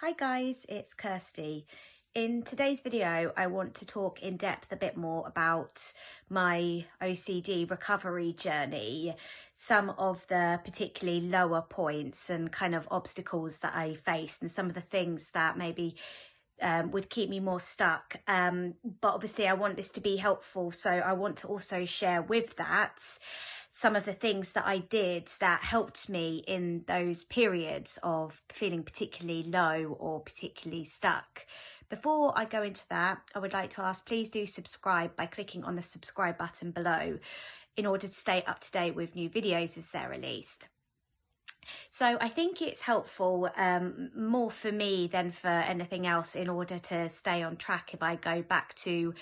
Hi guys, it's Kirsty. In today's video, I want to talk in depth a bit more about my OCD recovery journey, some of the particularly lower points and kind of obstacles that I faced, and some of the things that maybe would keep me more stuck. But obviously I want this to be helpful, so I want to also share with that some of the things that I did that helped me in those periods of feeling particularly low or particularly stuck. Before I go into that, I would like to ask, please do subscribe by clicking on the subscribe button below in order to stay up to date with new videos as they're released. So I think it's helpful more for me than for anything else in order to stay on track if I go back to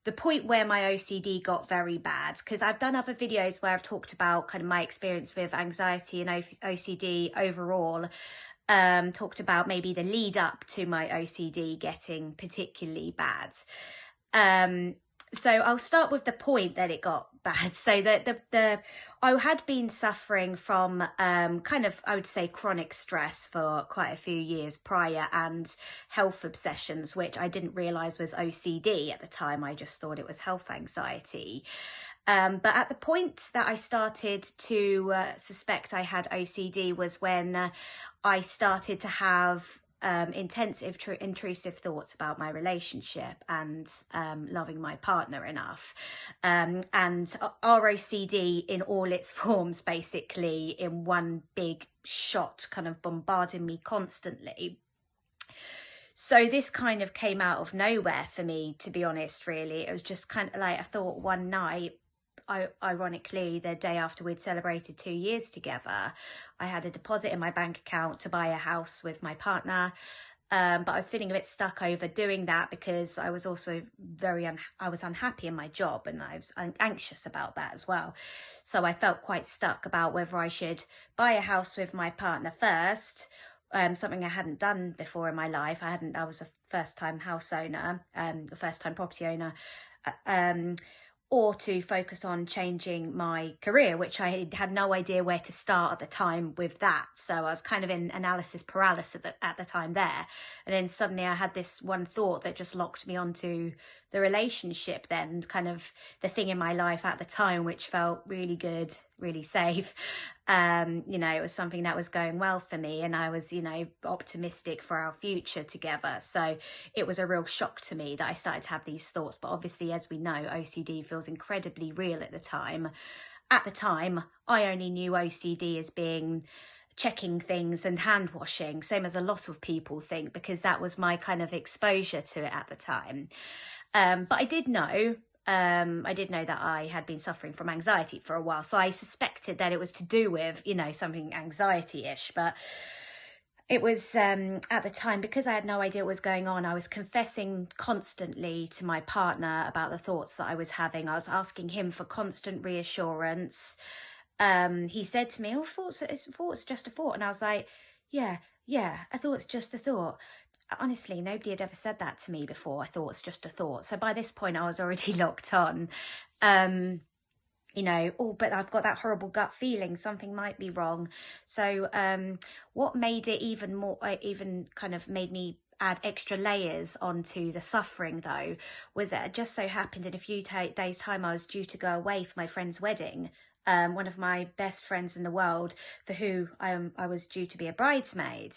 the point where my OCD got very bad, because I've done other videos where I've talked about kind of my experience with anxiety and OCD overall, talked about maybe the lead up to my OCD getting particularly bad. So I'll start with the point that it got bad. So I had been suffering from kind of, I would say, chronic stress for quite a few years prior, and health obsessions, which I didn't realise was OCD at the time. I just thought it was health anxiety. But at the point that I started to suspect I had OCD was when I started to have intensive intrusive thoughts about my relationship and loving my partner enough, and ROCD in all its forms, basically in one big shot, kind of bombarding me constantly. So this kind of came out of nowhere for me, to be honest. Really, it was just kind of like, I thought one night, ironically, the day after we'd celebrated 2 years together, I had a deposit in my bank account to buy a house with my partner. But I was feeling a bit stuck over doing that because I was also I was unhappy in my job, and I was anxious about that as well. So I felt quite stuck about whether I should buy a house with my partner first, something I hadn't done before in my life. I was a first-time house owner, a first-time property owner, or to focus on changing my career, which I had no idea where to start at the time with that. So I was kind of in analysis paralysis at the time there. And then suddenly I had this one thought that just locked me onto the relationship then, kind of the thing in my life at the time, which felt really good, really safe. It was something that was going well for me, and I was, optimistic for our future together. So it was a real shock to me that I started to have these thoughts. But obviously, as we know, OCD feels incredibly real at the time. At the time, I only knew OCD as being checking things and hand washing, same as a lot of people think, because that was my kind of exposure to it at the time. But I did know that I had been suffering from anxiety for a while. So I suspected that it was to do with, something anxiety-ish. But it was, at the time, because I had no idea what was going on, I was confessing constantly to my partner about the thoughts that I was having. I was asking him for constant reassurance. He said to me, thought's just a thought. And I was like, yeah, a thought's just a thought. Honestly, nobody had ever said that to me before. I thought it's just a thought. So by this point, I was already locked on. But I've got that horrible gut feeling something might be wrong. So what made it even kind of made me add extra layers onto the suffering, though, was that it just so happened in a few days' time I was due to go away for my friend's wedding. One of my best friends in the world, for who I was due to be a bridesmaid.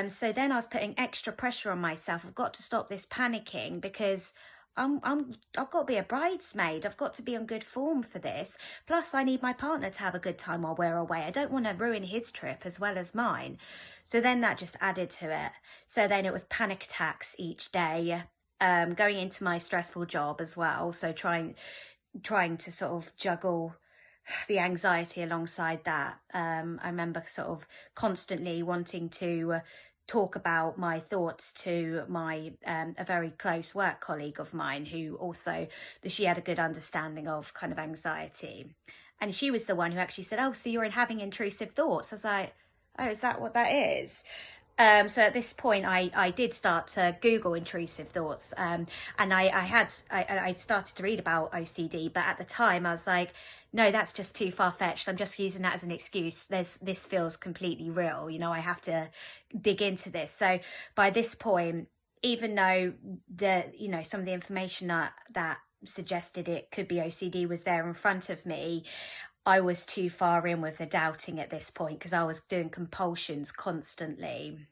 So then I was putting extra pressure on myself. I've got to stop this panicking because I've got to be a bridesmaid. I've got to be on good form for this. Plus, I need my partner to have a good time while we're away. I don't want to ruin his trip as well as mine. So then that just added to it. So then it was panic attacks each day, going into my stressful job as well. So trying to sort of juggle the anxiety alongside that. I remember sort of constantly wanting to talk about my thoughts to my a very close work colleague of mine, who also, she had a good understanding of kind of anxiety, and she was the one who actually said, "Oh, so you're having intrusive thoughts?" I was like, "Oh, is that what that is?" So at this point, I did start to Google intrusive thoughts, and I started to read about OCD, but at the time I was like, no, that's just too far-fetched. I'm just using that as an excuse. This feels completely real. You know, I have to dig into this. So by this point, even though some of the information that suggested it could be OCD was there in front of me, I was too far in with the doubting at this point because I was doing compulsions constantly.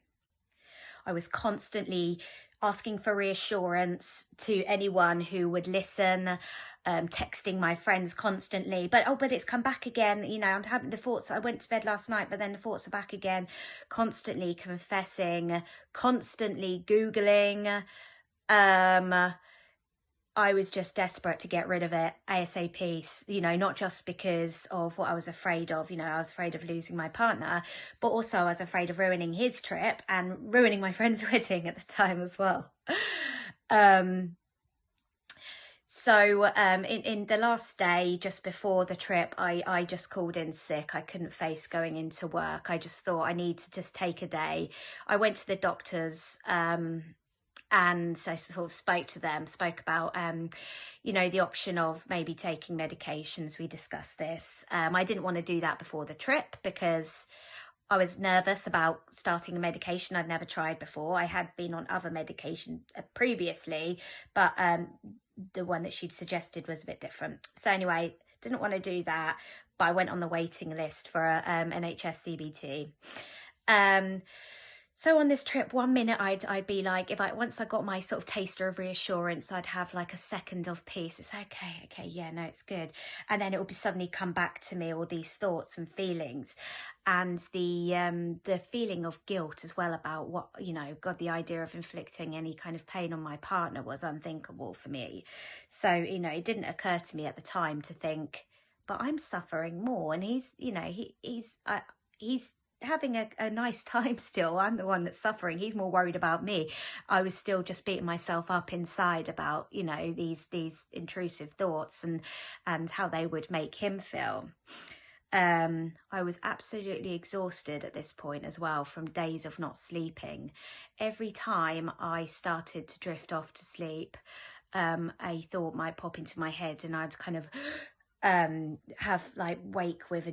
I was constantly asking for reassurance to anyone who would listen, texting my friends constantly, but it's come back again. You know, I'm having the thoughts. I went to bed last night, but then the thoughts are back again, constantly confessing, constantly Googling. I was just desperate to get rid of it ASAP, you know, not just because of what I was afraid of. You know, I was afraid of losing my partner, but also I was afraid of ruining his trip and ruining my friend's wedding at the time as well. So in the last day, just before the trip, I just called in sick. I couldn't face going into work. I just thought I need to just take a day. I went to the doctors, and I sort of spoke about, the option of maybe taking medications. We discussed this. I didn't want to do that before the trip because I was nervous about starting a medication I'd never tried before. I had been on other medication previously, but the one that she'd suggested was a bit different. So anyway, didn't want to do that, but I went on the waiting list for NHS CBT. So on this trip, 1 minute I'd be like, once I got my sort of taster of reassurance, I'd have like a second of peace. It's okay, yeah, no, it's good. And then it would suddenly come back to me, all these thoughts and feelings, and the feeling of guilt as well about what, God, the idea of inflicting any kind of pain on my partner was unthinkable for me. So, it didn't occur to me at the time to think, but I'm suffering more, and he's having a nice time still. I'm the one that's suffering. He's more worried about me. I was still just beating myself up inside about, these intrusive thoughts and how they would make him feel. I was absolutely exhausted at this point as well from days of not sleeping. Every time I started to drift off to sleep, a thought might pop into my head, and I'd kind of have like wake with a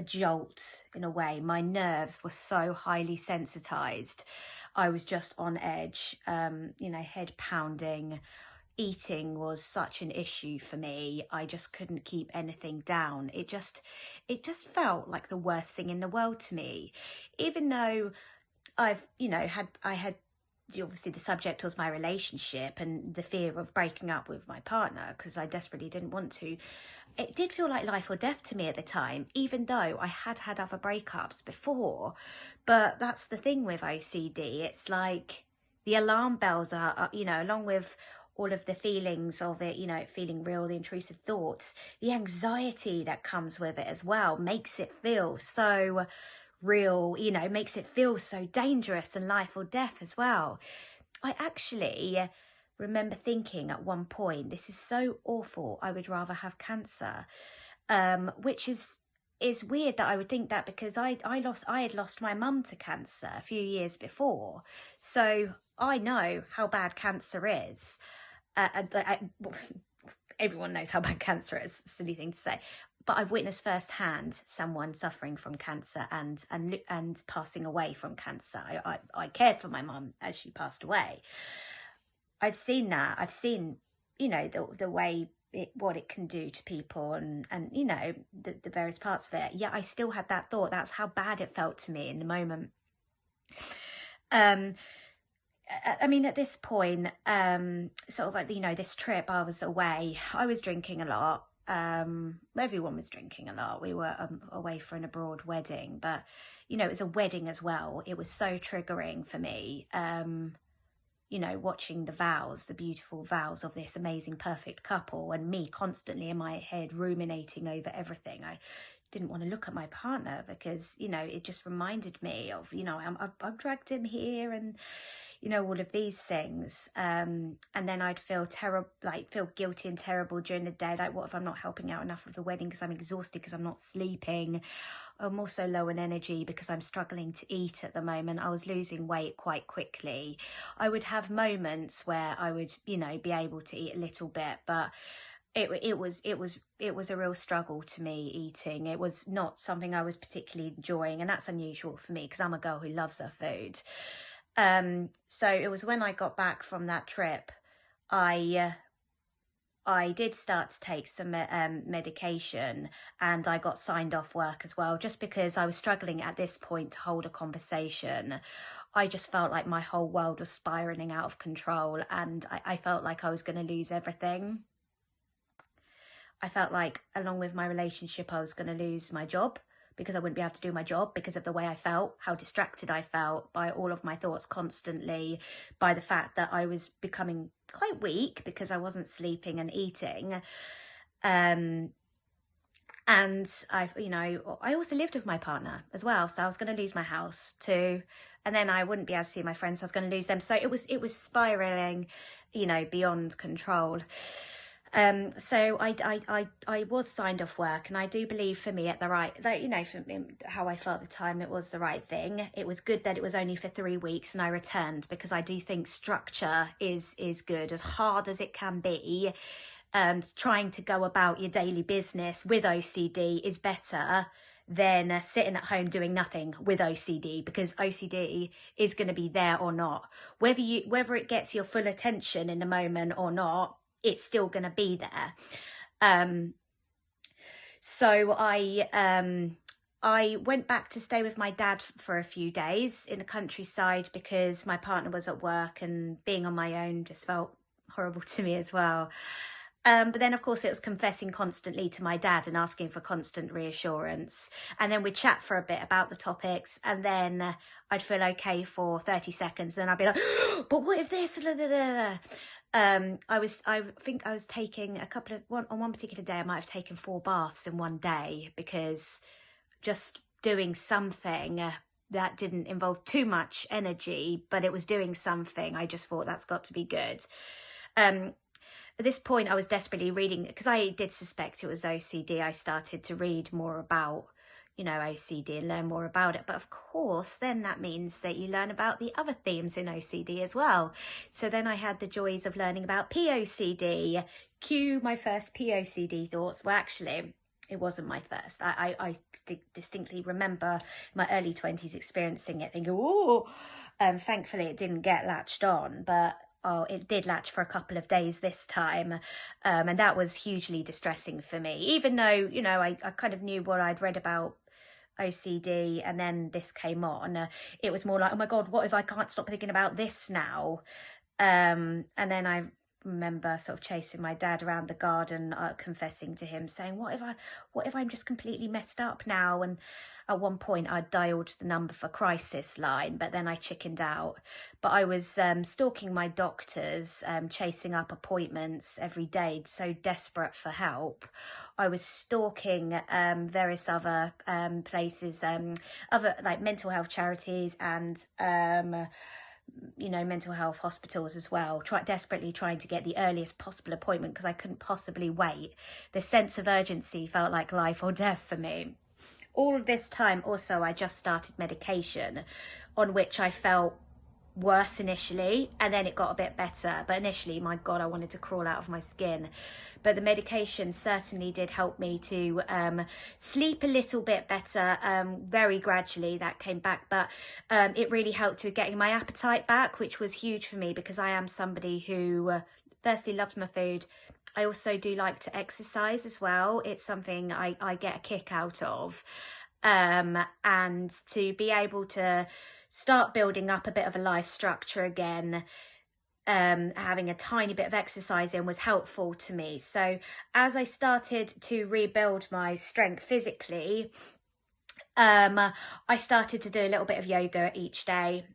jolt in a way. My nerves were so highly sensitized. I was just on edge, head pounding. Eating was such an issue for me. I just couldn't keep anything down. It just felt like the worst thing in the world to me, even though I had obviously the subject was my relationship and the fear of breaking up with my partner because I desperately didn't want to. It did feel like life or death to me at the time, even though I had had other breakups before. But that's the thing with OCD. It's like the alarm bells are, along with all of the feelings of it, feeling real, the intrusive thoughts, the anxiety that comes with it as well makes it feel so real, makes it feel so dangerous and life or death as well. I actually remember thinking at one point, this is so awful, I would rather have cancer, which is weird that I would think that because I had lost my mum to cancer a few years before, so I know how bad cancer is. Everyone knows how bad cancer is, silly thing to say, but I've witnessed firsthand someone suffering from cancer and passing away from cancer. I cared for my mum as she passed away. I've seen that. I've seen, the way what it can do to people and the various parts of it. Yeah, I still had that thought. That's how bad it felt to me in the moment. I mean, at this point, sort of like, this trip, I was away. I was drinking a lot. Everyone was drinking a lot. We were away for an abroad wedding, but, it was a wedding as well. It was so triggering for me. Watching the beautiful vows of this amazing, perfect couple, and me constantly in my head ruminating over everything. I didn't want to look at my partner because, you know, it just reminded me of, you know, I've dragged him here and, you know, all of these things. And then I'd feel feel guilty and terrible during the day. Like, what if I'm not helping out enough of the wedding because I'm exhausted, because I'm not sleeping? I'm also low in energy because I'm struggling to eat at the moment. I was losing weight quite quickly. I would have moments where I would, you know, be able to eat a little bit, but it was a real struggle to me eating. It was not something I was particularly enjoying, and that's unusual for me because I'm a girl who loves her food. So it was when I got back from that trip, I did start to take some medication, and I got signed off work as well, just because I was struggling at this point to hold a conversation. I just felt like my whole world was spiraling out of control, and I felt like I was going to lose everything. I felt like, along with my relationship, I was going to lose my job because I wouldn't be able to do my job because of the way I felt, how distracted I felt by all of my thoughts constantly, by the fact that I was becoming quite weak because I wasn't sleeping and eating. And I also lived with my partner as well, so I was going to lose my house too, and then I wouldn't be able to see my friends, so I was going to lose them. So it was spiraling, you know, beyond control. So I was signed off work, and I do believe for me for me, how I felt at the time, it was the right thing. It was good that it was only for 3 weeks and I returned, because I do think structure is good, as hard as it can be. Trying to go about your daily business with OCD is better than sitting at home doing nothing with OCD, because OCD is going to be there or not. Whether it gets your full attention in the moment or not, it's still going to be there. So I went back to stay with my dad for a few days in the countryside because my partner was at work, and being on my own just felt horrible to me as well. But then, of course, it was confessing constantly to my dad and asking for constant reassurance. And then we'd chat for a bit about the topics, and then I'd feel okay for 30 seconds. Then I'd be like, but what if this? I think I was taking on one particular day, I might have taken 4 baths in one day, because just doing something that didn't involve too much energy, but it was doing something, I just thought that's got to be good. At this point, I was desperately reading, because I did suspect it was OCD. I started to read more about, you know, OCD and learn more about it. But of course, then that means that you learn about the other themes in OCD as well. So then I had the joys of learning about POCD. My first POCD thoughts were actually, it wasn't my first. I distinctly remember my early 20s experiencing it, thinking, oh, thankfully it didn't get latched on, but it did latch for a couple of days this time, and that was hugely distressing for me, even though, you know, I kind of knew what I'd read about OCD, and then this came on. It was more like, oh my God, what if I can't stop thinking about this now? And then I remember sort of chasing my dad around the garden, confessing to him, saying, what if I'm just completely messed up now? And at one point I dialed the number for crisis line, but then I chickened out. But I was stalking my doctors, chasing up appointments every day, so desperate for help. I was stalking various other places, other like mental health charities, and you know, mental health hospitals as well, desperately trying to get the earliest possible appointment, because I couldn't possibly wait. The sense of urgency felt like life or death for me. All this time also, I just started medication, on which I felt worse initially, and then it got a bit better. But initially, my God, I wanted to crawl out of my skin. But the medication certainly did help me to sleep a little bit better. Very gradually that came back, but it really helped with getting my appetite back, which was huge for me, because I am somebody who firstly loves my food. I also do like to exercise as well. It's something I get a kick out of. And to be able to start building up a bit of a life structure again, having a tiny bit of exercise in was helpful to me. So as I started to rebuild my strength physically, I started to do a little bit of yoga each day.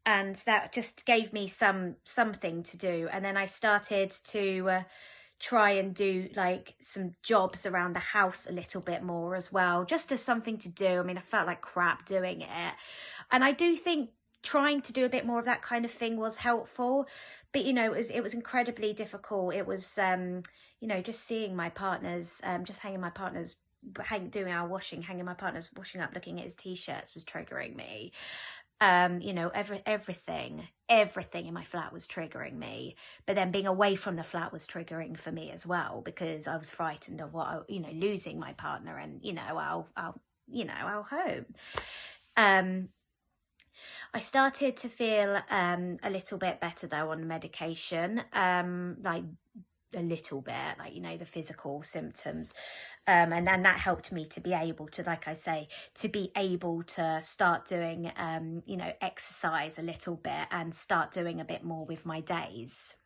And that just gave me something to do. And then I started to try and do like some jobs around the house a little bit more as well, just as something to do. I mean, I felt like crap doing it. And I do think trying to do a bit more of that kind of thing was helpful, but you know, it was incredibly difficult. It was you know, just seeing my partner's just hanging my partner's doing our washing, hanging my partner's washing up, looking at his t-shirts was triggering me. You know, everything in my flat was triggering me, but then being away from the flat was triggering for me as well, because I was frightened of you know, losing my partner and, you know, our home. I started to feel a little bit better though on the medication, like a little bit, like, you know, the physical symptoms, and then that helped me to be able to, like I say, to be able to start doing you know, exercise a little bit and start doing a bit more with my days.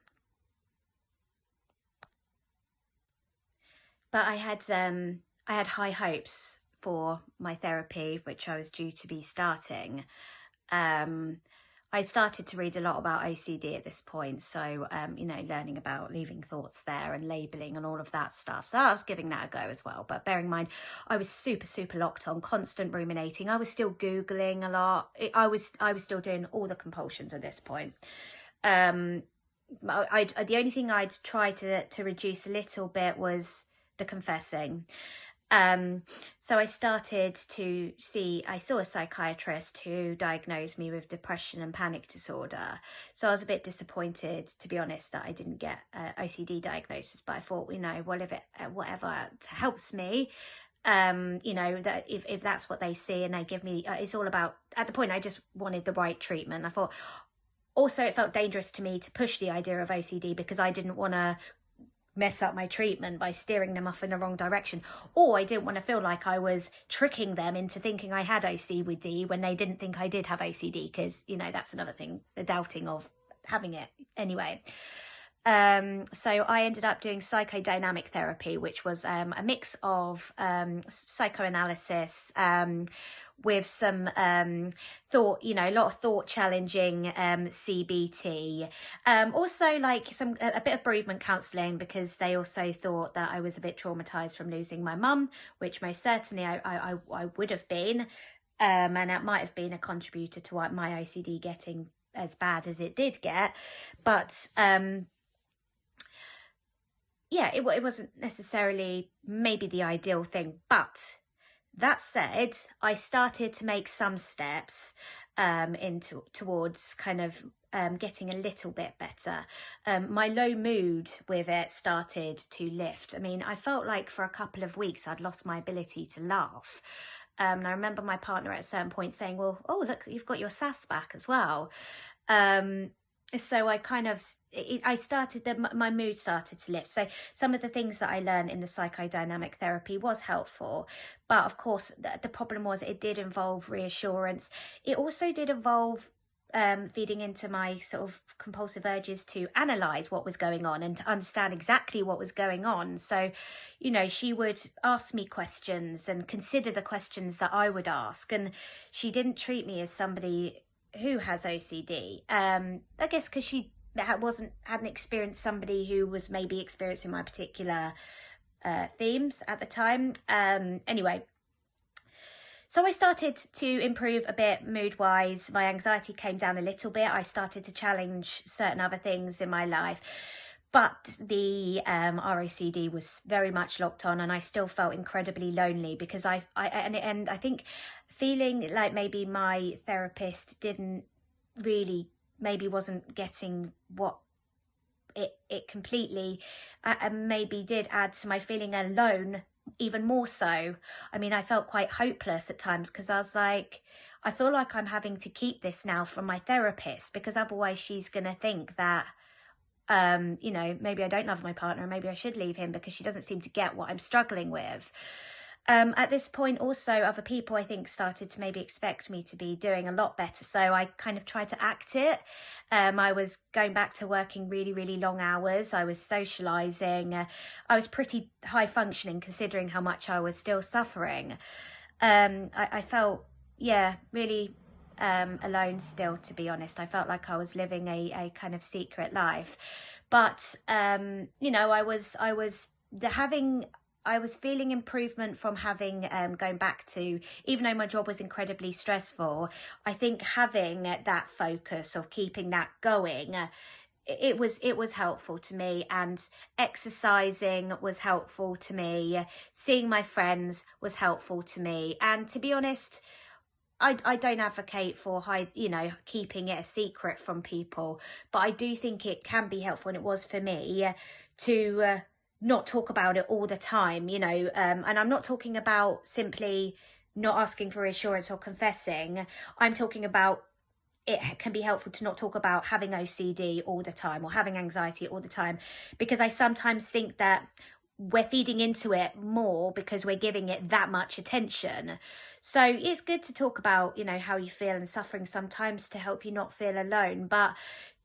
But I had high hopes for my therapy, which I was due to be starting. I started to read a lot about OCD at this point, so you know, learning about leaving thoughts there and labeling and all of that stuff. So I was giving that a go as well. But bearing in mind, I was super locked on, constant ruminating. I was still Googling a lot. I was still doing all the compulsions at this point. The only thing I'd try to reduce a little bit was the confessing. So I started to I saw a psychiatrist who diagnosed me with depression and panic disorder. So I was a bit disappointed, to be honest, that I didn't get OCD diagnosis, but I thought, you know, well, if it, whatever helps me, you know, that if that's what they see and they give me, it's all about, at the point, I just wanted the right treatment. I thought, also, it felt dangerous to me to push the idea of OCD because I didn't want to mess up my treatment by steering them off in the wrong direction, or I didn't want to feel like I was tricking them into thinking I had OCD when they didn't think I did have OCD, because, you know, that's another thing, the doubting of having it. Anyway, so I ended up doing psychodynamic therapy, which was a mix of psychoanalysis with some thought, you know, a lot of thought challenging CBT, also like a bit of bereavement counselling, because they also thought that I was a bit traumatized from losing my mum, which most certainly I would have been, and it might have been a contributor to my OCD getting as bad as it did get. But yeah, it wasn't necessarily maybe the ideal thing. But that said, I started to make some steps towards kind of getting a little bit better. My low mood with it started to lift. I mean, I felt like for a couple of weeks I'd lost my ability to laugh. And I remember my partner at a certain point saying, well, oh, look, you've got your sass back as well. So I kind of, my mood started to lift. So some of the things that I learned in the psychodynamic therapy was helpful. But of course, the problem was it did involve reassurance. It also did involve feeding into my sort of compulsive urges to analyze what was going on and to understand exactly what was going on. So, you know, she would ask me questions and consider the questions that I would ask. And she didn't treat me as somebody who has OCD. I guess because she hadn't experienced somebody who was maybe experiencing my particular themes at the time. Anyway, so I started to improve a bit mood-wise. My anxiety came down a little bit. I started to challenge certain other things in my life. But the ROCD was very much locked on, and I still felt incredibly lonely because I think feeling like maybe my therapist didn't really, maybe wasn't getting what it completely, maybe did add to my feeling alone even more so. I mean, I felt quite hopeless at times because I was like, I feel like I'm having to keep this now from my therapist, because otherwise she's going to think that, you know, maybe I don't love my partner and maybe I should leave him because she doesn't seem to get what I'm struggling with. At this point also, other people I think started to maybe expect me to be doing a lot better, so I kind of tried to act it. I was going back to working really long hours. I was socialising. I was pretty high functioning considering how much I was still suffering. I felt, yeah, really alone still, to be honest. I felt like I was living a kind of secret life. But, you know, I was feeling improvement from having going back to, even though my job was incredibly stressful, I think having that focus of keeping that going, it was helpful to me, and exercising was helpful to me, seeing my friends was helpful to me. And to be honest, I don't advocate for keeping it a secret from people, but I do think it can be helpful, and it was for me, to not talk about it all the time, you know, and I'm not talking about simply not asking for reassurance or confessing. I'm talking about it can be helpful to not talk about having OCD all the time or having anxiety all the time, because I sometimes think that we're feeding into it more because we're giving it that much attention. So it's good to talk about, you know, how you feel and suffering sometimes to help you not feel alone. But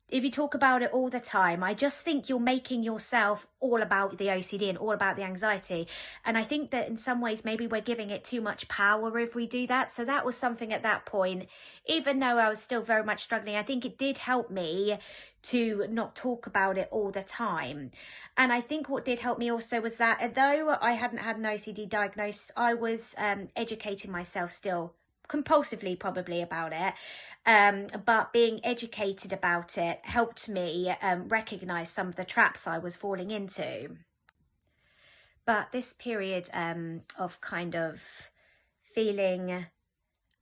if you talk about it all the time, I just think you're making yourself all about the OCD and all about the anxiety. And I think that in some ways, maybe we're giving it too much power if we do that. So that was something at that point, even though I was still very much struggling, I think it did help me to not talk about it all the time. And I think what did help me also was that although I hadn't had an OCD diagnosis, I was educating myself still, compulsively probably, about it, but being educated about it helped me recognize some of the traps I was falling into. But this period of kind of feeling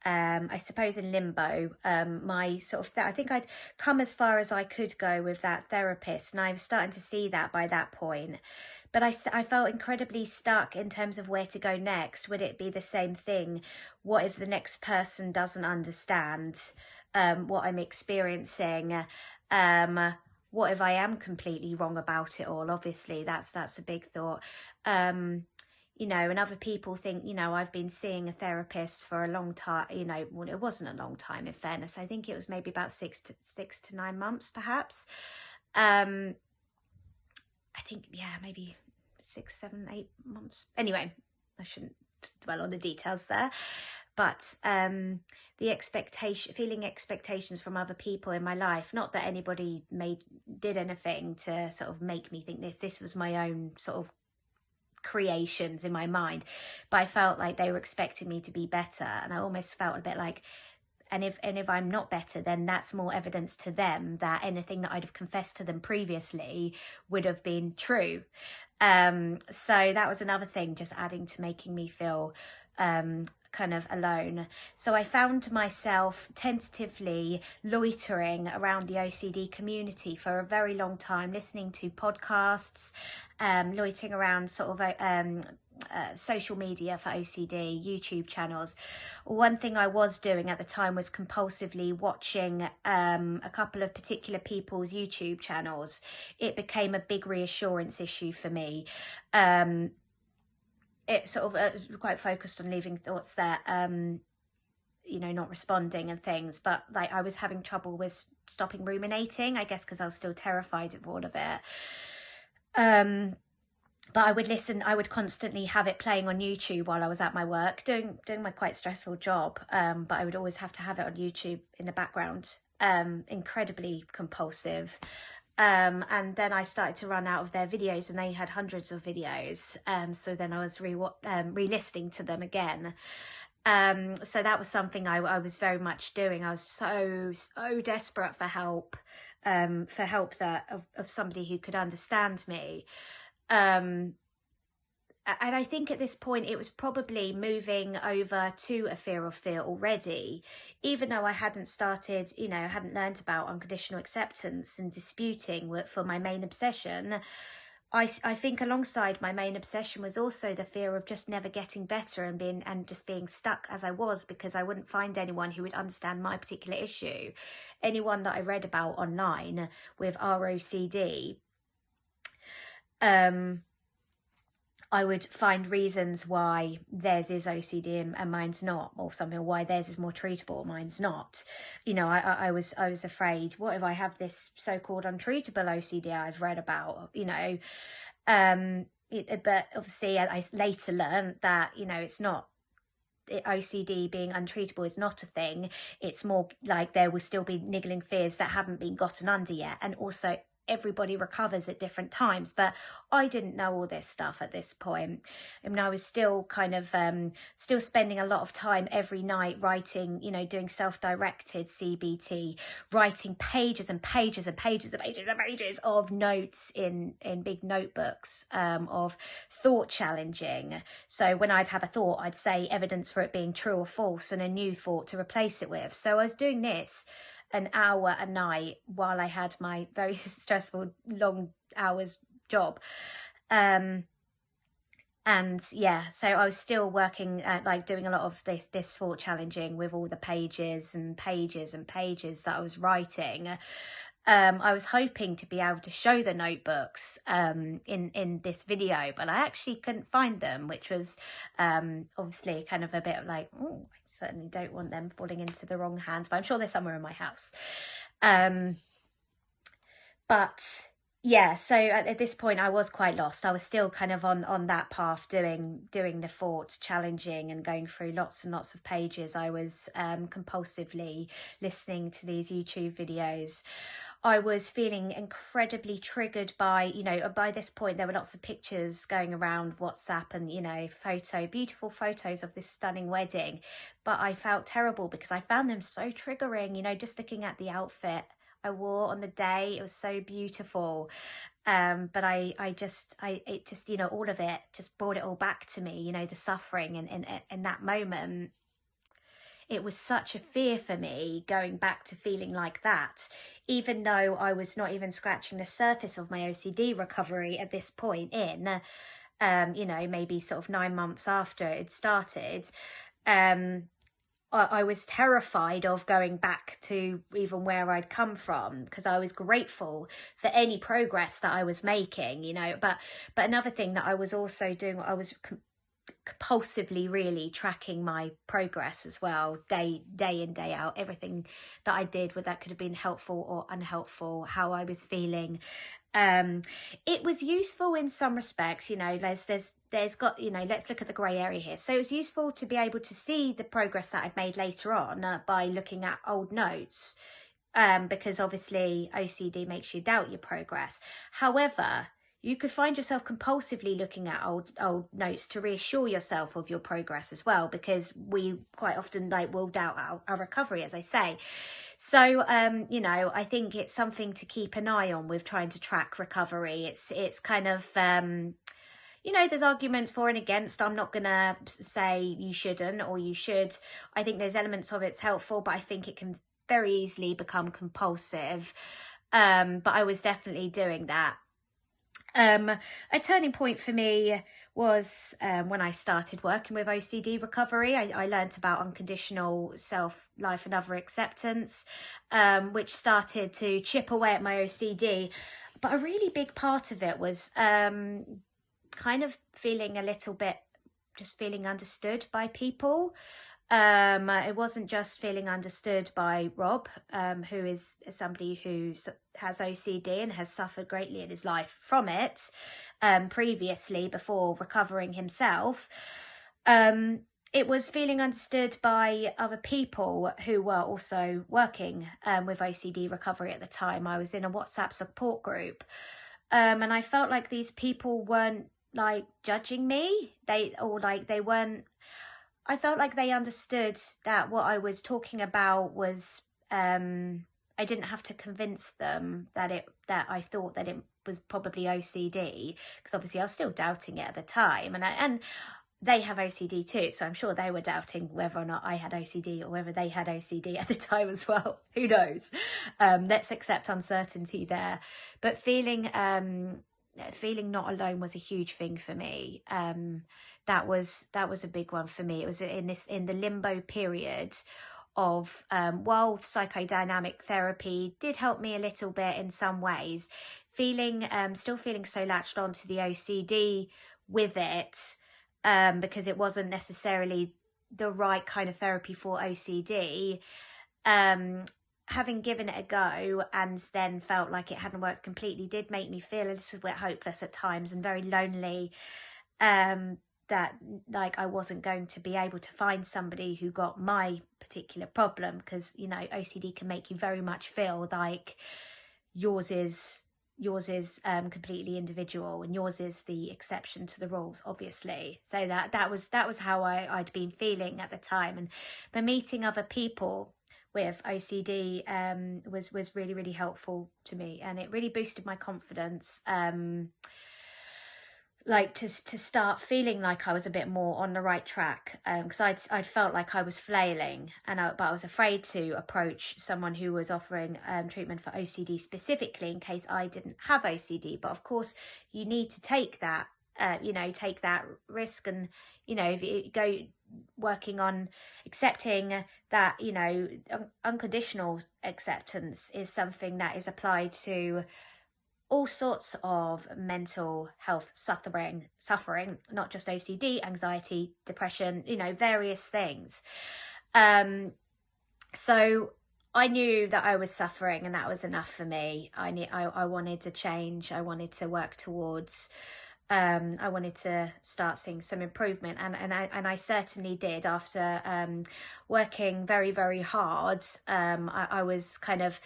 I suppose in limbo, my sort of I think I'd come as far as I could go with that therapist, and I was starting to see that by that point. But I felt incredibly stuck in terms of where to go next. Would it be the same thing? What if the next person doesn't understand what I'm experiencing? What if I am completely wrong about it all? Obviously, that's a big thought. You know, and other people think, you know, I've been seeing a therapist for a long time, you know, well, it wasn't a long time, in fairness. I think it was maybe about 6 to 9 months, perhaps. I think, yeah, maybe 6, 7, 8 months. Anyway, I shouldn't dwell on the details there. But the feeling expectations from other people in my life, not that anybody did anything to sort of make me think this was my own sort of creations in my mind, but I felt like they were expecting me to be better, and I almost felt a bit like, and if I'm not better, then that's more evidence to them that anything that I'd have confessed to them previously would have been true. So that was another thing, just adding to making me feel kind of alone. So I found myself tentatively loitering around the OCD community for a very long time, listening to podcasts, loitering around sort of social media for OCD, YouTube channels. One thing I was doing at the time was compulsively watching a couple of particular people's YouTube channels. It became a big reassurance issue for me. It sort of quite focused on leaving thoughts there, you know, not responding and things. But like I was having trouble with stopping ruminating, I guess because I was still terrified of all of it. But I would constantly have it playing on YouTube while I was at my work, doing my quite stressful job. But I would always have to have it on YouTube in the background. Incredibly compulsive. And then I started to run out of their videos, and they had hundreds of videos. So then I was re-listening to them again. So that was something I was very much doing. I was so desperate for help of somebody who could understand me. And I think at this point it was probably moving over to a fear of fear already, even though I hadn't started, you know, hadn't learned about unconditional acceptance and disputing for my main obsession. I think alongside my main obsession was also the fear of just never getting better and just being stuck as I was, because I wouldn't find anyone who would understand my particular issue. Anyone that I read about online with ROCD, I would find reasons why theirs is OCD and mine's not, or something, why theirs is more treatable, mine's not. You know, I was afraid, what if I have this so-called untreatable OCD I've read about, you know? But obviously I later learned that, you know, OCD being untreatable is not a thing. It's more like there will still be niggling fears that haven't been gotten under yet. And also everybody recovers at different times, but I didn't know all this stuff at this point. I mean, I was still kind of still spending a lot of time every night writing, you know, doing self-directed CBT, writing pages and pages and pages and pages and pages of notes in big notebooks of thought challenging. So when I'd have a thought, I'd say evidence for it being true or false and a new thought to replace it with. So I was doing this an hour a night while I had my very stressful long hours job. And yeah, so I was still working at like doing a lot of this thought challenging with all the pages and pages and pages that I was writing. I was hoping to be able to show the notebooks in this video, but I actually couldn't find them, which was obviously kind of a bit of like, oh, I certainly don't want them falling into the wrong hands, but I'm sure they're somewhere in my house. But yeah, so at this point I was quite lost. I was still kind of on that path doing the thought challenging and going through lots and lots of pages. I was compulsively listening to these YouTube videos. I was feeling incredibly triggered by, you know, by this point there were lots of pictures going around WhatsApp and, you know, beautiful photos of this stunning wedding. But I felt terrible because I found them so triggering, you know, just looking at the outfit I wore on the day. It was so beautiful. But it just, you know, all of it just brought it all back to me, you know, the suffering and in that moment. It was such a fear for me going back to feeling like that, even though I was not even scratching the surface of my OCD recovery at this point in, you know, maybe sort of 9 months after it started. I was terrified of going back to even where I'd come from, because I was grateful for any progress that I was making, you know. But another thing that I was also doing, I was compulsively really tracking my progress as well, day in, day out, everything that I did, whether that could have been helpful or unhelpful, how I was feeling. It was useful in some respects, you know. There's got, you know, let's look at the grey area here. So it was useful to be able to see the progress that I'd made later on by looking at old notes, because obviously OCD makes you doubt your progress. However, you could find yourself compulsively looking at old notes to reassure yourself of your progress as well, because we quite often will doubt our recovery, as I say. So, you know, I think it's something to keep an eye on with trying to track recovery. It's kind of, you know, there's arguments for and against. I'm not going to say you shouldn't or you should. I think there's elements of it's helpful, but I think it can very easily become compulsive. But I was definitely doing that. A turning point for me was when I started working with OCD recovery. I learned about unconditional self-life and other acceptance, which started to chip away at my OCD. But a really big part of it was kind of feeling a little bit, just feeling understood by people. It wasn't just feeling understood by Rob, who is somebody who has OCD and has suffered greatly in his life from it previously, before recovering himself. It was feeling understood by other people who were also working with OCD recovery at the time. I was in a WhatsApp support group, and I felt like these people weren't judging me. I felt like they understood that what I was talking about was, I didn't have to convince them that I thought that it was probably OCD, because obviously I was still doubting it at the time, and they have OCD too, so I'm sure they were doubting whether or not I had OCD or whether they had OCD at the time as well. Who knows? Let's accept uncertainty there. But feeling not alone was a huge thing for me. That was a big one for me. It was in the limbo period of while psychodynamic therapy did help me a little bit in some ways, still feeling so latched onto the OCD with it, because it wasn't necessarily the right kind of therapy for OCD. Having given it a go and then felt like it hadn't worked completely did make me feel a little bit hopeless at times and very lonely. that like I wasn't going to be able to find somebody who got my particular problem, because, you know, OCD can make you very much feel like yours is completely individual, and yours is the exception to the rules, obviously. So that was how I'd been feeling at the time. And the meeting other people with OCD was really, really helpful to me, and it really boosted my confidence, like to start feeling like I was a bit more on the right track, because I'd felt like I was flailing, but I was afraid to approach someone who was offering treatment for OCD specifically, in case I didn't have OCD. But of course you need to take that take that risk, and, you know, if you go working on accepting that, you know, unconditional acceptance is something that is applied to all sorts of mental health suffering, not just OCD, anxiety, depression, you know, various things. So I knew that I was suffering, and that was enough for me. I wanted to change. I wanted to work towards, I wanted to start seeing some improvement, and I certainly did. After working very, very hard, I was kind of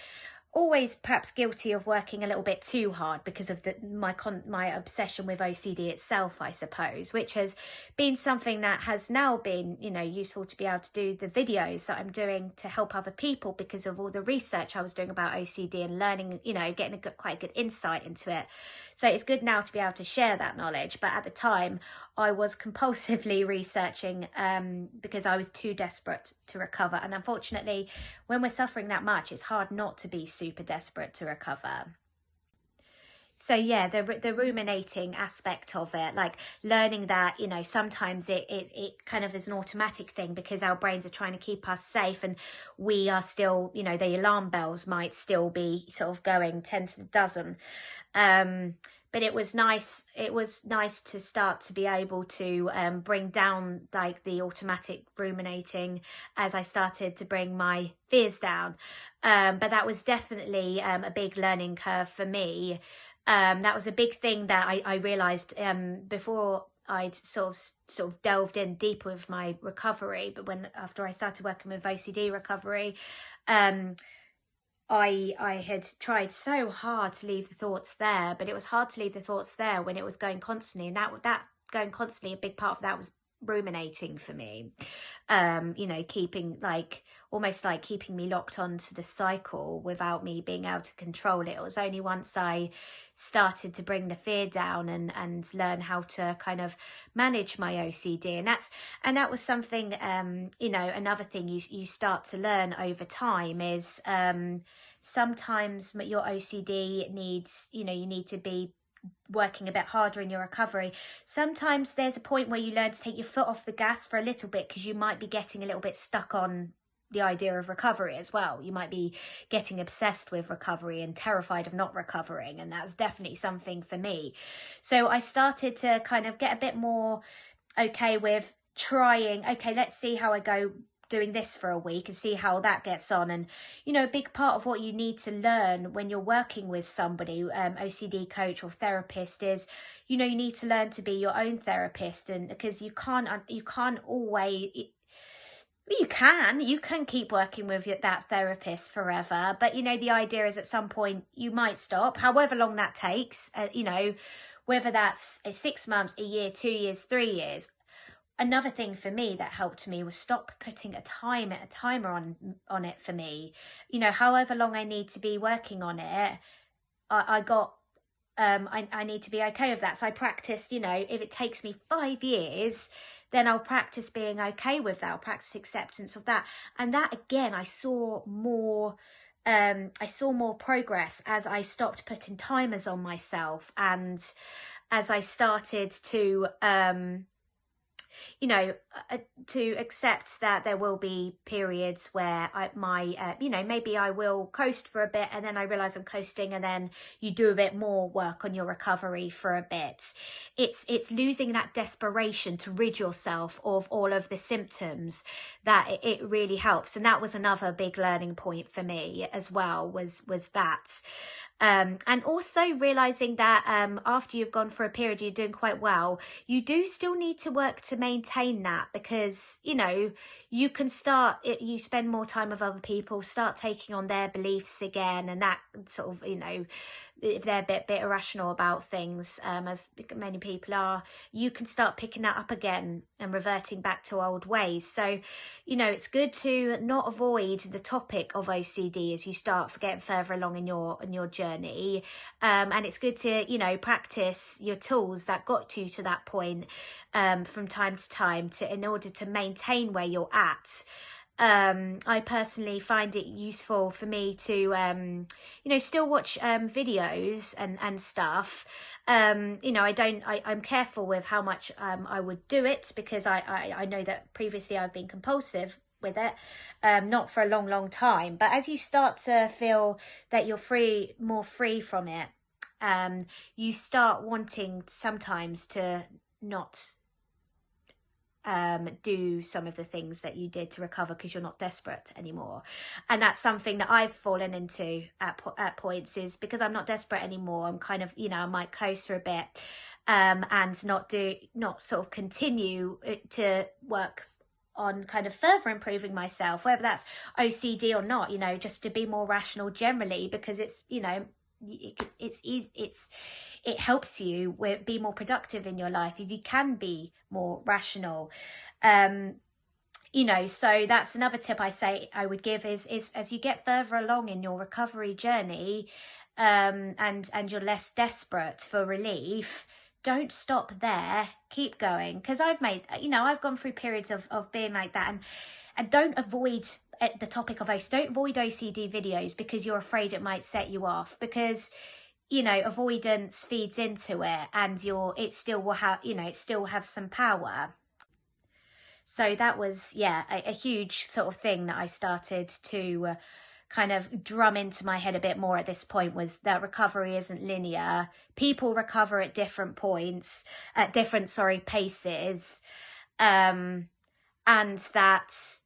always perhaps guilty of working a little bit too hard because of my obsession with OCD itself, I suppose, which has been something that has now been, you know, useful to be able to do the videos that I'm doing to help other people, because of all the research I was doing about OCD and learning, you know, getting quite a good insight into it. So it's good now to be able to share that knowledge. But at the time, I was compulsively researching because I was too desperate to recover. And unfortunately, when we're suffering that much, it's hard not to be super desperate to recover. So yeah, the ruminating aspect of it, like learning that, you know, sometimes it kind of is an automatic thing, because our brains are trying to keep us safe, and we are still, you know, the alarm bells might still be sort of going 10 to the dozen. But it was nice to start to be able to bring down like the automatic ruminating as I started to bring my fears down. But that was definitely a big learning curve for me. That was a big thing that I realised before I'd sort of delved in deeper with my recovery. But after I started working with OCD recovery, I had tried so hard to leave the thoughts there, but it was hard to leave the thoughts there when it was going constantly, and that going constantly, a big part of that was ruminating for me. You know, almost like keeping me locked onto the cycle without me being able to control it. It was only once I started to bring the fear down and learn how to kind of manage my OCD, and that was something, you know, another thing you start to learn over time is sometimes your OCD needs, you know, you need to be working a bit harder in your recovery. Sometimes there's a point where you learn to take your foot off the gas for a little bit, because you might be getting a little bit stuck on the idea of recovery as well. You might be getting obsessed with recovery and terrified of not recovering, and that's definitely something for me. So I started to kind of get a bit more okay with trying, okay, let's see how I go doing this for a week and see how that gets on. And, you know, a big part of what you need to learn when you're working with somebody, OCD coach or therapist, is, you know, you need to learn to be your own therapist, and because you can't always, you can keep working with that therapist forever, but, you know, the idea is at some point you might stop, however long that takes, you know, whether that's 6 months, a year, 2 years, 3 years. Another thing for me that helped me was stop putting a timer on it for me. You know, however long I need to be working on it, I need to be okay with that. So I practiced, you know, if it takes me 5 years, then I'll practice being okay with that. I'll practice acceptance of that. And that, again, I saw more progress as I stopped putting timers on myself, and as I started to, you know, to accept that there will be periods where you know, maybe I will coast for a bit, and then I realize I'm coasting, and then you do a bit more work on your recovery for a bit. It's losing that desperation to rid yourself of all of the symptoms that it really helps. And that was another big learning point for me as well, was that. And also realizing that after you've gone for a period, you're doing quite well, you do still need to work to maintain that, because, you know, you can you spend more time with other people, start taking on their beliefs again, and that sort of, you know, if they're a bit irrational about things, as many people are, you can start picking that up again and reverting back to old ways. So, you know, it's good to not avoid the topic of OCD as you start getting further along in your journey. And it's good to, you know, practice your tools that got you to that point from time to time in order to maintain where you're at. I personally find it useful for me to, you know, still watch videos and stuff. You know, I'm careful with how much I would do it, because I know that previously I've been compulsive with it, not for a long time. But as you start to feel that you're more free from it, you start wanting sometimes to not do some of the things that you did to recover, because you're not desperate anymore. And that's something that I've fallen into at points, is because I'm not desperate anymore. I'm kind of, you know, I might coast for a bit and not sort of continue to work on kind of further improving myself, whether that's OCD or not, you know, just to be more rational generally, because it's, you know, it helps you be more productive in your life if you can be more rational. You know, so that's another tip I would give is as you get further along in your recovery journey, and you're less desperate for relief, don't stop there, keep going. Because I've gone through periods of being like that, and don't avoid the topic of OCD. Don't avoid OCD videos because you're afraid it might set you off, because, you know, avoidance feeds into it, and it still has some power. So that was, yeah, a huge sort of thing that I started to kind of drum into my head a bit more at this point, was that recovery isn't linear. People recover at different points, at different paces, and that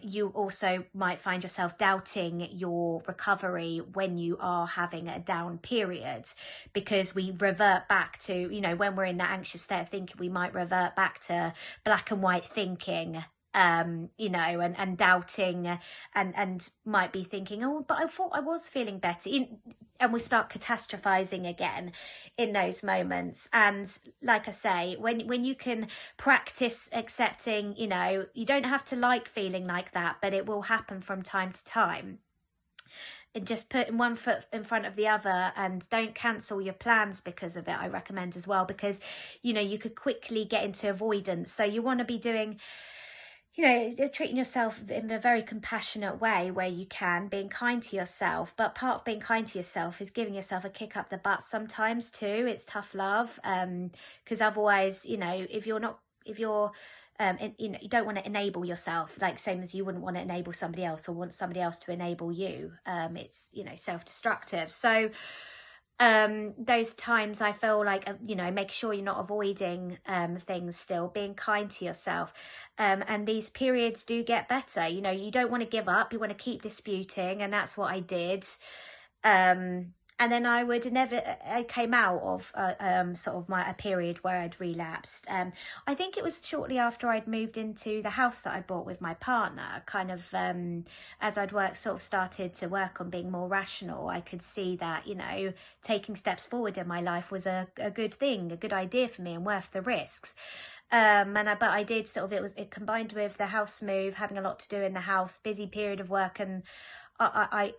you also might find yourself doubting your recovery when you are having a down period, because we revert back to, you know, when we're in that anxious state of thinking, we might revert back to black and white thinking, you know, and doubting, and might be thinking, oh, but I thought I was feeling better, and we start catastrophizing again in those moments. And like I say, when you can practice accepting, you know, you don't have to like feeling like that, but it will happen from time to time. And just putting one foot in front of the other, and don't cancel your plans because of it, I recommend as well, because, you know, you could quickly get into avoidance. So you want to be doing, you know, treating yourself in a very compassionate way where you can, being kind to yourself. But part of being kind to yourself is giving yourself a kick up the butt sometimes too. It's tough love, because otherwise, you know, if you're you know, you don't want to enable yourself, like same as you wouldn't want to enable somebody else or want somebody else to enable you. It's, you know, self-destructive. So those times I feel like, you know, make sure you're not avoiding things, still being kind to yourself, and these periods do get better. You know, you don't want to give up, you want to keep disputing, and that's what I did. And then I came out of sort of a period where I'd relapsed. I think it was shortly after I'd moved into the house that I bought with my partner, kind of as I'd started to work on being more rational. I could see that, you know, taking steps forward in my life was a good thing, a good idea for me and worth the risks. But I did it combined with the house move, having a lot to do in the house, busy period of work, and I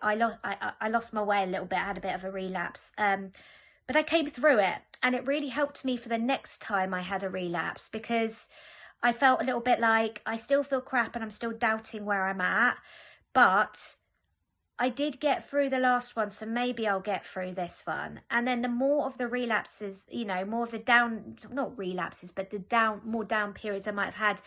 lost my way a little bit. I had a bit of a relapse, but I came through it, and it really helped me for the next time I had a relapse, because I felt a little bit like I still feel crap and I'm still doubting where I'm at, but I did get through the last one, so maybe I'll get through this one. And then the more of the relapses, you know, more of the not relapses, but more down periods I might have had,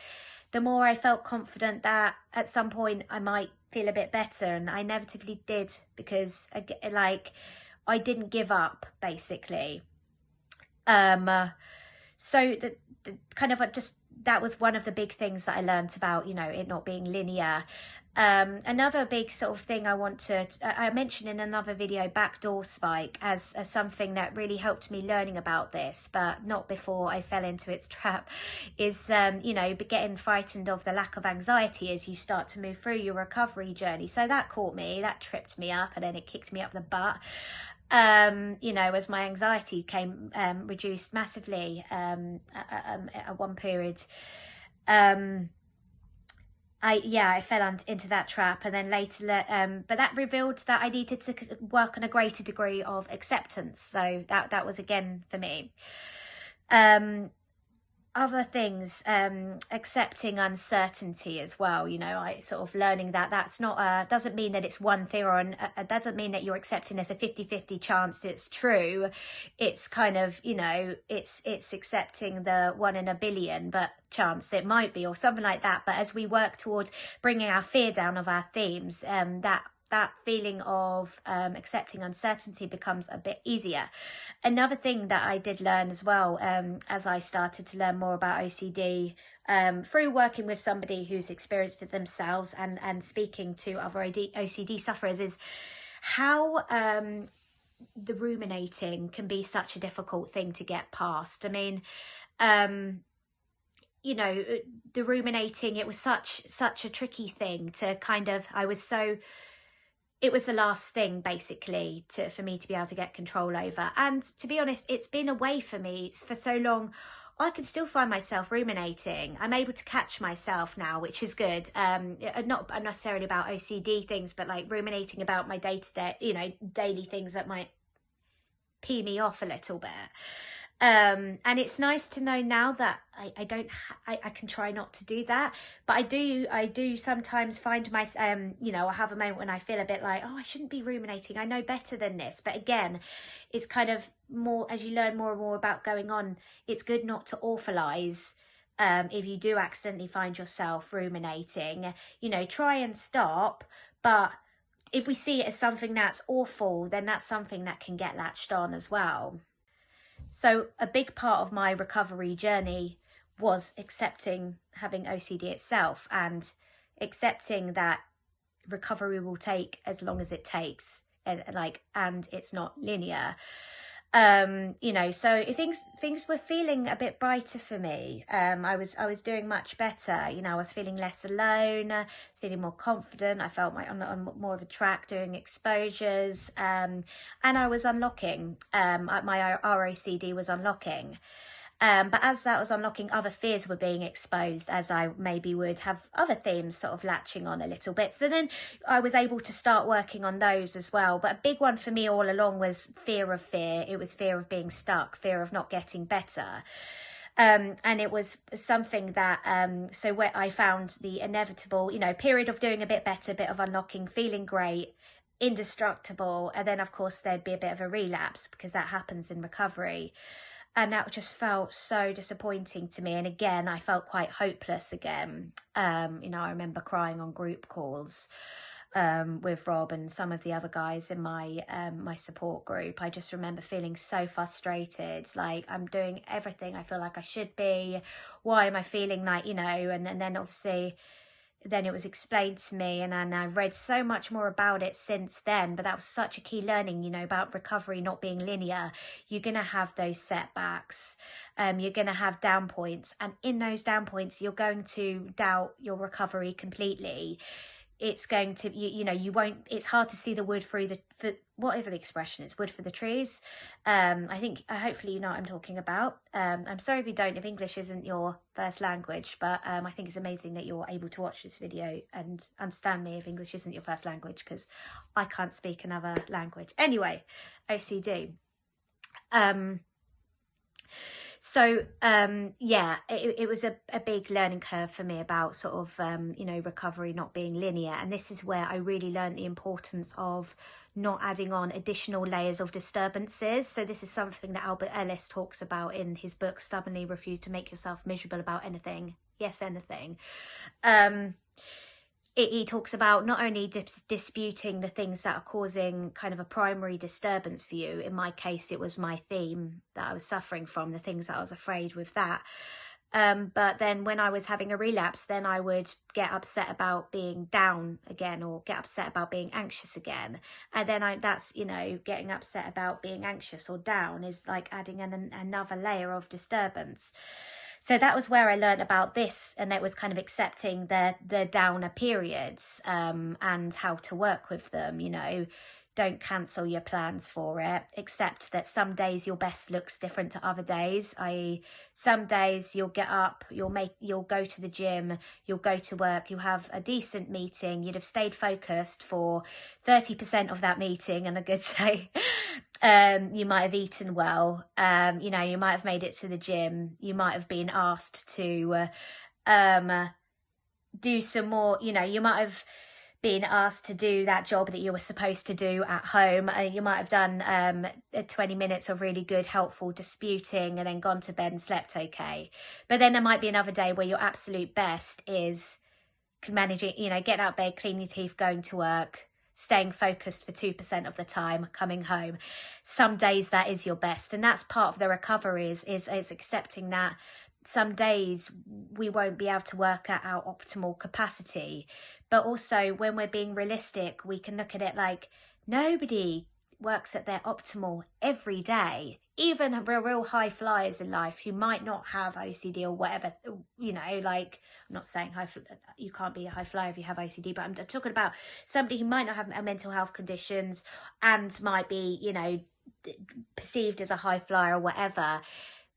the more I felt confident that at some point I might feel a bit better, and I inevitably did, because I didn't give up, basically. So the kind of just, that was one of the big things that I learned about, you know, it not being linear. Another big sort of thing I mentioned in another video, backdoor spike, as something that really helped me learning about this, but not before I fell into its trap, is, getting frightened of the lack of anxiety as you start to move through your recovery journey. So that caught me, that tripped me up, and then it kicked me up the butt. As my anxiety came reduced massively at one period. I fell into that trap, and then later, but that revealed that I needed to work on a greater degree of acceptance. So that was again for me. Other things, accepting uncertainty as well. I sort of learning that that's not doesn't mean that it's one thing, or doesn't mean that you're accepting there's a 50-50 chance it's true. It's kind of, it's accepting the 1 in a billion but chance it might be, or something like that. But as we work towards bringing our fear down of our themes, that feeling of accepting uncertainty becomes a bit easier. Another thing that I did learn as well, as I started to learn more about OCD, through working with somebody who's experienced it themselves and speaking to other OCD sufferers, is how the ruminating can be such a difficult thing to get past. I mean, the ruminating, it was such a tricky thing to kind of, it was the last thing basically for me to be able to get control over. And to be honest, it's been away from me for so long. I can still find myself ruminating. I'm able to catch myself now, which is good. Not necessarily about OCD things, but like ruminating about my day-to-day, daily things that might pee me off a little bit. And it's nice to know now that I can try not to do that, but I do sometimes find myself, I have a moment when I feel a bit like, oh, I shouldn't be ruminating, I know better than this. But again, it's kind of more, as you learn more and more about going on, it's good not to awfulize. If you do accidentally find yourself ruminating, try and stop. But if we see it as something that's awful, then that's something that can get latched on as well. So a big part of my recovery journey was accepting having OCD itself, and accepting that recovery will take as long as it takes, and it's not linear. So if things were feeling a bit brighter for me. I was doing much better. I was feeling less alone. I was feeling more confident. I felt on more of a track doing exposures, and I was unlocking. My ROCD was unlocking. But as that was unlocking, other fears were being exposed, as I maybe would have other themes sort of latching on a little bit. So then I was able to start working on those as well. But a big one for me all along was fear of fear. It was fear of being stuck, fear of not getting better. And it was something that, so where I found the inevitable, period of doing a bit better, a bit of unlocking, feeling great, indestructible. And then, of course, there'd be a bit of a relapse, because that happens in recovery. And that just felt so disappointing to me. And again, I felt quite hopeless again. I remember crying on group calls with Rob and some of the other guys in my my support group. I just remember feeling so frustrated, like I'm doing everything I feel like I should be. Why am I feeling like, and then obviously then it was explained to me, and I've read so much more about it since then. But that was such a key learning, about recovery not being linear. You're going to have those setbacks. You're going to have down points. And in those down points, you're going to doubt your recovery completely. It's going to, you won't, it's hard to see the wood for whatever the expression is, wood for the trees. Hopefully you know what I'm talking about. I'm sorry if you don't, if English isn't your first language, but I think it's amazing that you're able to watch this video and understand me if English isn't your first language, because I can't speak another language. Anyway, OCD. So, it was a big learning curve for me about sort of, recovery not being linear. And this is where I really learned the importance of not adding on additional layers of disturbances. So this is something that Albert Ellis talks about in his book, Stubbornly Refuse to Make Yourself Miserable About Anything. Yes, anything. He talks about not only disputing the things that are causing kind of a primary disturbance for you. In my case, it was my theme that I was suffering from, the things that I was afraid with that. But then when I was having a relapse, then I would get upset about being down again, or get upset about being anxious again. And then that's, getting upset about being anxious or down is like adding another layer of disturbance. So that was where I learned about this, and it was kind of accepting the downer periods, and how to work with them. Don't cancel your plans for it. Accept that some days your best looks different to other days. Some days you'll get up, you'll go to the gym, you'll go to work, you'll have a decent meeting, you'd have stayed focused for 30% of that meeting and a good day. You might have eaten well. You might have made it to the gym. You might have been asked to do some more. You might have been asked to do that job that you were supposed to do at home. You might have done 20 minutes of really good, helpful disputing and then gone to bed and slept okay. But then there might be another day where your absolute best is managing, getting out of bed, cleaning your teeth, going to work, staying focused for 2% of the time, coming home. Some days that is your best. And that's part of the recovery is accepting that some days we won't be able to work at our optimal capacity. But also when we're being realistic, we can look at it like nobody works at their optimal every day. Even real high flyers in life who might not have OCD or whatever, I'm not saying you can't be a high flyer if you have OCD, but I'm talking about somebody who might not have mental health conditions and might be, perceived as a high flyer or whatever.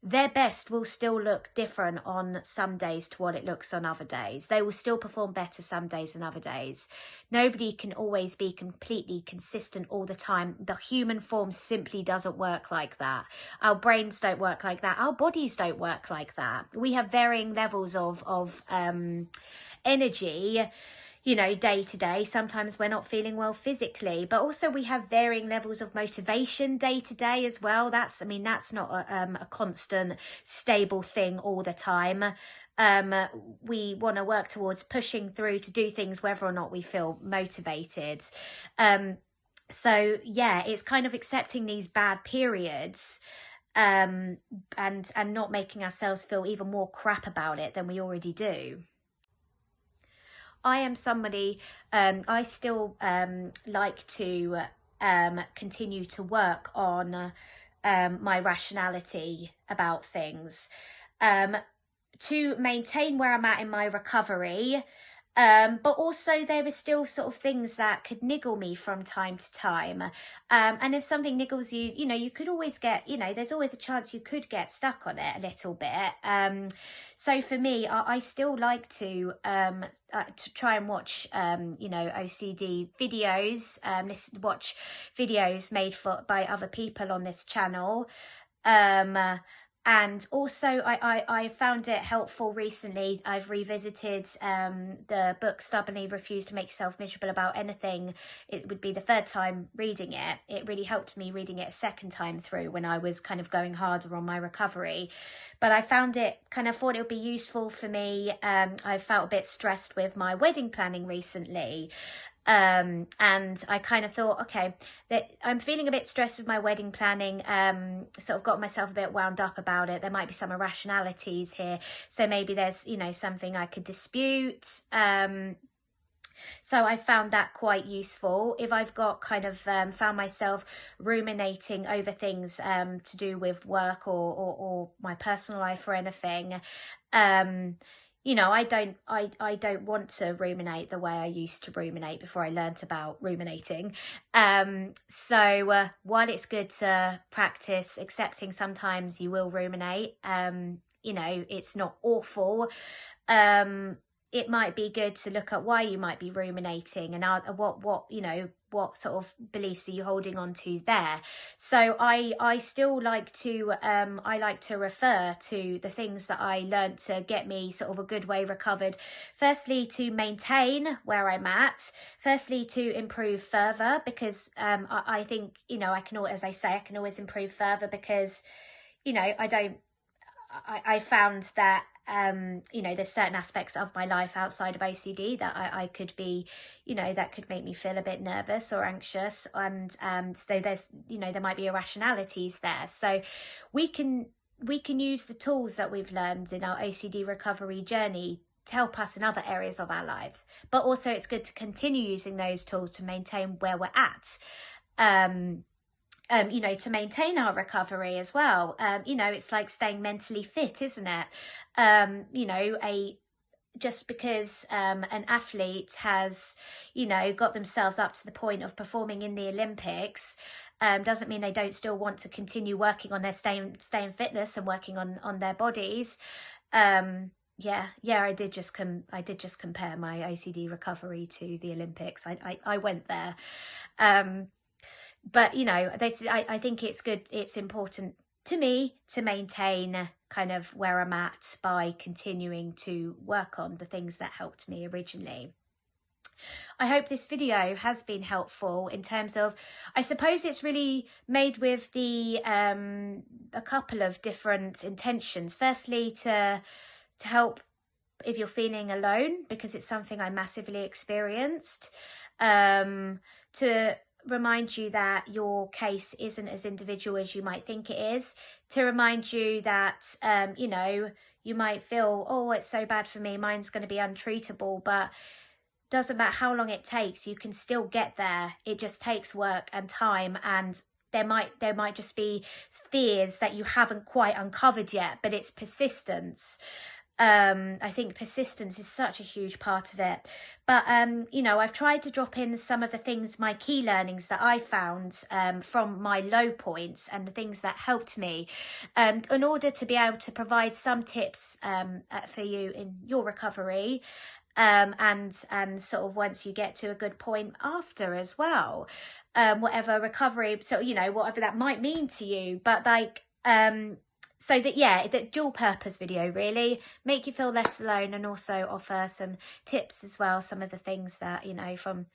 Their best will still look different on some days to what it looks on other days. They will still perform better some days than other days. Nobody can always be completely consistent all the time. The human form simply doesn't work like that. Our brains don't work like that. Our bodies don't work like that. We have varying levels of energy, day to day. Sometimes we're not feeling well physically, but also we have varying levels of motivation day to day as well. That's not a constant, stable thing all the time. We want to work towards pushing through to do things whether or not we feel motivated. So yeah, it's kind of accepting these bad periods, and not making ourselves feel even more crap about it than we already do. I am somebody, I still like to continue to work on my rationality about things, to maintain where I'm at in my recovery. But also there is still sort of things that could niggle me from time to time. And if something niggles you, you could always get, there's always a chance you could get stuck on it a little bit. So for me, I still like to try and watch, OCD videos, watch videos made by other people on this channel. And also, I found it helpful recently. I've revisited the book Stubbornly Refuse to Make Yourself Miserable About Anything. It would be the third time reading it. It really helped me reading it a second time through when I was kind of going harder on my recovery. But I thought it would be useful for me. I felt a bit stressed with my wedding planning recently. And I kind of thought, okay, that I'm feeling a bit stressed with my wedding planning, sort of got myself a bit wound up about it. There might be some irrationalities here. So maybe there's, something I could dispute. So I found that quite useful. If I've got kind of found myself ruminating over things to do with work or my personal life or anything, I don't want to ruminate the way I used to ruminate before I learnt about ruminating. So while it's good to practice accepting sometimes you will ruminate, it's not awful. It might be good to look at why you might be ruminating and what sort of beliefs are you holding on to there. So I still like to refer to the things that I learnt to get me sort of a good way recovered. Firstly, to maintain where I'm at. Firstly, to improve further, because I think I can always improve further, because I found that there's certain aspects of my life outside of OCD that I could be, that could make me feel a bit nervous or anxious. And so there's, there might be irrationalities there. So we can we can use the tools that we've learned in our OCD recovery journey to help us in other areas of our lives. But also it's good to continue using those tools to maintain where we're at. You know, to maintain our recovery as well. You know, it's like staying mentally fit, isn't it? You know, just because an athlete has, you know, got themselves up to the point of performing in the Olympics, doesn't mean they don't still want to continue working on their staying fitness and working on their bodies. Yeah, I did just compare my OCD recovery to the Olympics. I went there. But, you know, I think it's good, it's important to me to maintain kind of where I'm at by continuing to work on the things that helped me originally. I hope this video has been helpful in terms of, I suppose it's really made with the a couple of different intentions. Firstly, to help if you're feeling alone, because it's something I massively experienced, to remind you that your case isn't as individual as you might think it is, to remind you that, you know, you might feel, oh, it's so bad for me, mine's going to be untreatable, but doesn't matter how long it takes, you can still get there. It just takes work and time, and there might just be fears that you haven't quite uncovered yet, but it's persistence. I think persistence is such a huge part of it. But, you know, I've tried to drop in some of the things, my key learnings that I found from my low points and the things that helped me in order to be able to provide some tips for you in your recovery. And sort of once you get to a good point after as well, whatever recovery, so, you know, whatever that might mean to you, but like, so that, yeah, the dual purpose video, really make you feel less alone and also offer some tips as well, some of the things that, you know, from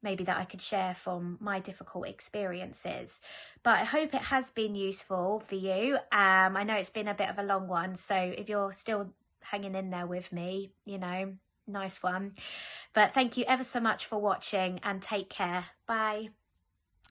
maybe that I could share from my difficult experiences. But I hope it has been useful for you. I know it's been a bit of a long one, so if you're still hanging in there with me, you know, nice one. But thank you ever so much for watching, and take care. Bye.